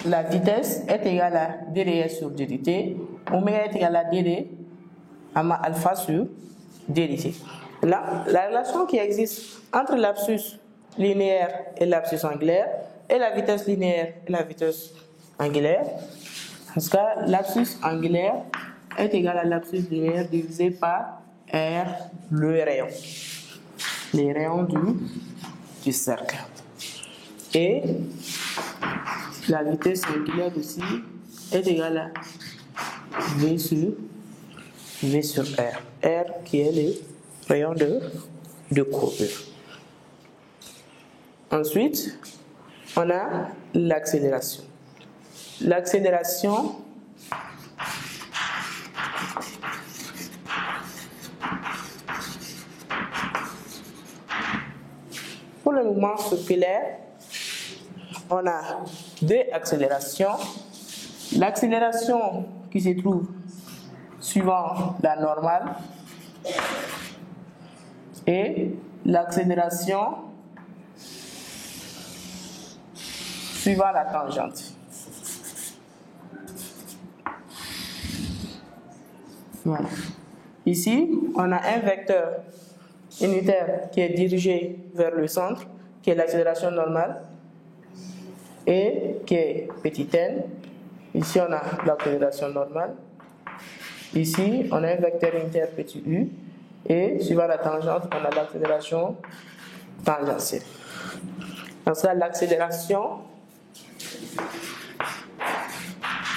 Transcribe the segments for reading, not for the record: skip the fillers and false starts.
la vitesse est égale à dr sur dt, oméga est égal à dd alpha sur dt. Là, la relation qui existe entre l'abscisse linéaire et l'abscisse angulaire et la vitesse linéaire et la vitesse angulaire, parce que l'abscisse angulaire est égale à l'abscisse linéaire divisé par R, le rayon, les rayons du cercle. Et la vitesse angulaire aussi est égale à V sur R. R qui est le rayon de courbure. Ensuite, on a l'accélération. L'accélération pour le mouvement circulaire, on a deux accélérations. L'accélération qui se trouve suivant la normale et l'accélération suivant la tangente. Voilà. Ici, on a un vecteur unitaire qui est dirigé vers le centre, qui est l'accélération normale, et qui est petit n. Ici, on a l'accélération normale. Ici, on a un vecteur unitaire petit u. Et suivant la tangente, on a l'accélération tangentielle. Donc ça, l'accélération,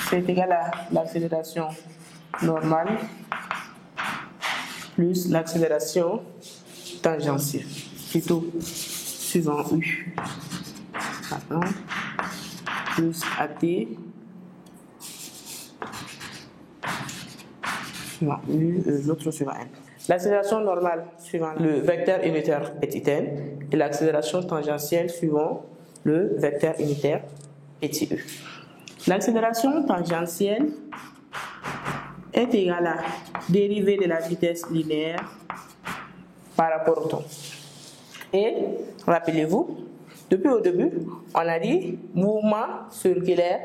c'est égal à l'accélération normale plus l'accélération tangentielle, plutôt suivant u. Pardon. Plus AT suivant U, l'autre suivant N. L'accélération normale suivant le vecteur unitaire petit n et l'accélération tangentielle suivant le vecteur unitaire petit u. L'accélération tangentielle est égale à dérivée de la vitesse linéaire par rapport au temps. Et rappelez-vous, depuis au début, on a dit mouvement circulaire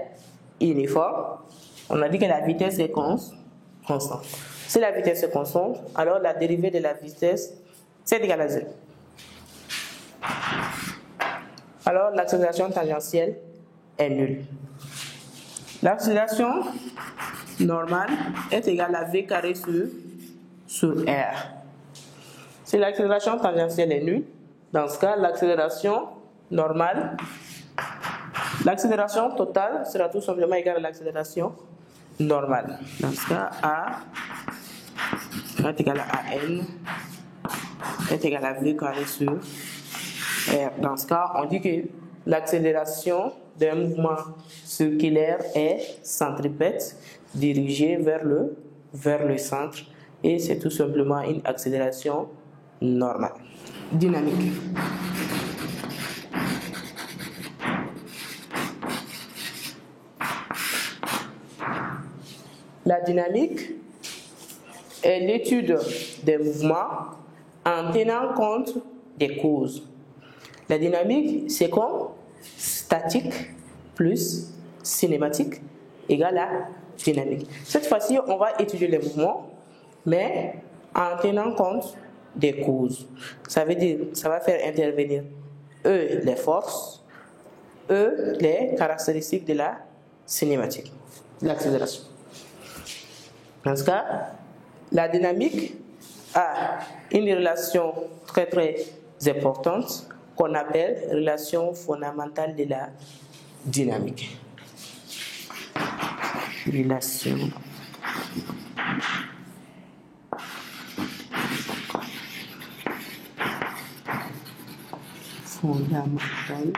uniforme. On a dit que la vitesse est constante. Si la vitesse est constante, alors la dérivée de la vitesse, c'est égal à 0. Alors l'accélération tangentielle est nulle. L'accélération normale est égale à v carré sur r. Si l'accélération tangentielle est nulle, dans ce cas, l'accélération normale, l'accélération totale sera tout simplement égale à l'accélération normale. Dans ce cas, A est égal à AN est égal à V carré sur R. Dans ce cas, on dit que l'accélération d'un mouvement circulaire est centripète dirigée vers le centre et c'est tout simplement une accélération normale. Dynamique. La dynamique est l'étude des mouvements en tenant compte des causes. La dynamique, c'est comme statique plus cinématique égale à dynamique. Cette fois-ci, on va étudier les mouvements, mais en tenant compte des causes. Ça veut dire, ça va faire intervenir E, les forces, E, les caractéristiques de la cinématique, l'accélération. Dans ce cas, la dynamique a une relation très importante qu'on appelle relation fondamentale de la dynamique. Relation fondamentale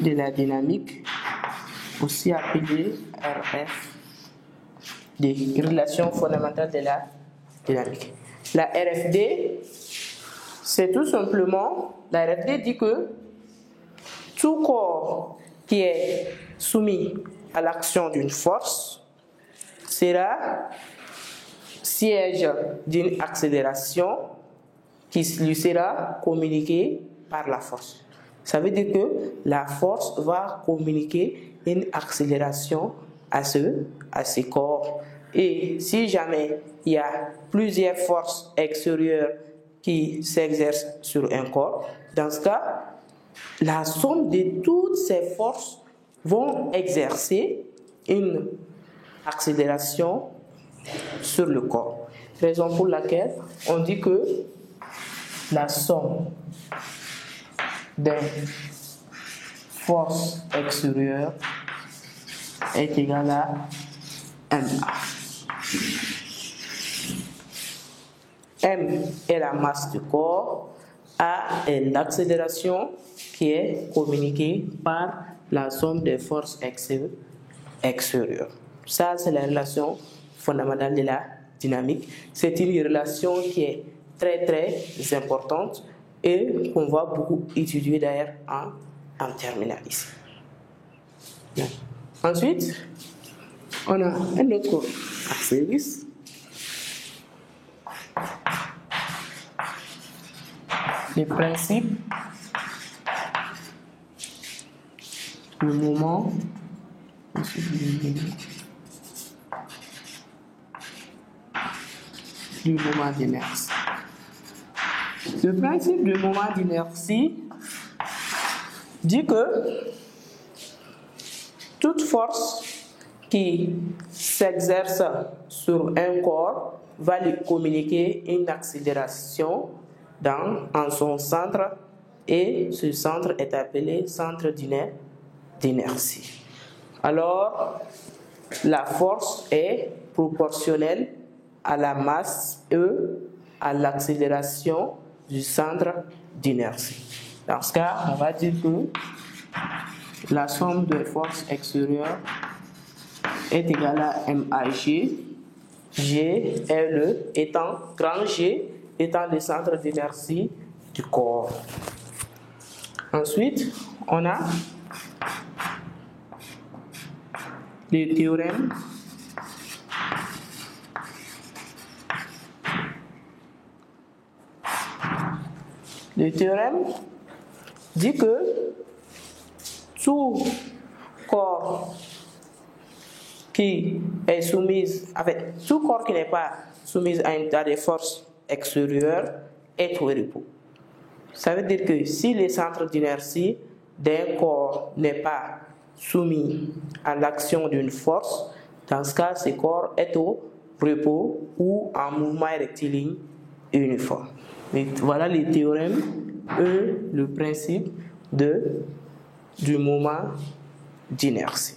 de la dynamique, aussi appelée RF, des relations fondamentales de la dynamique. La RFD, c'est tout simplement, la RFD dit que tout corps qui est soumis à l'action d'une force sera siège d'une accélération qui lui sera communiquée par la force. Ça veut dire que la force va communiquer une accélération à ces corps. Et si jamais il y a plusieurs forces extérieures qui s'exercent sur un corps, dans ce cas, la somme de toutes ces forces vont exercer une accélération sur le corps. Raison pour laquelle on dit que la somme des forces extérieures est égale à MA. M est la masse du corps, A est l'accélération qui est communiquée par la somme des forces extérieures. Ça, c'est la relation fondamentale de la dynamique. C'est une relation qui est très très importante et qu'on va beaucoup étudier d'ailleurs en terminale ici. Bien. Ensuite, on a un autre service. Les principes du moment d'inertie. Le principe du moment d'inertie dit que toute force qui s'exerce sur un corps va lui communiquer une accélération en son centre, et ce centre est appelé centre d'inertie. Alors, la force est proportionnelle à la masse E, à l'accélération du centre d'inertie. Dans ce cas, on va dire que la somme de forces extérieures est égale à MAG, G est étant grand G étant le centre d'inertie du corps. Ensuite, on a le théorème dit que tout corps qui est tout corps qui n'est pas soumis à des forces extérieures est au repos. Ça veut dire que si le centre d'inertie d'un corps n'est pas soumis à l'action d'une force, dans ce cas, ce corps est au repos ou en mouvement rectiligne uniforme. Et voilà le théorème et le principe du moment d'inertie.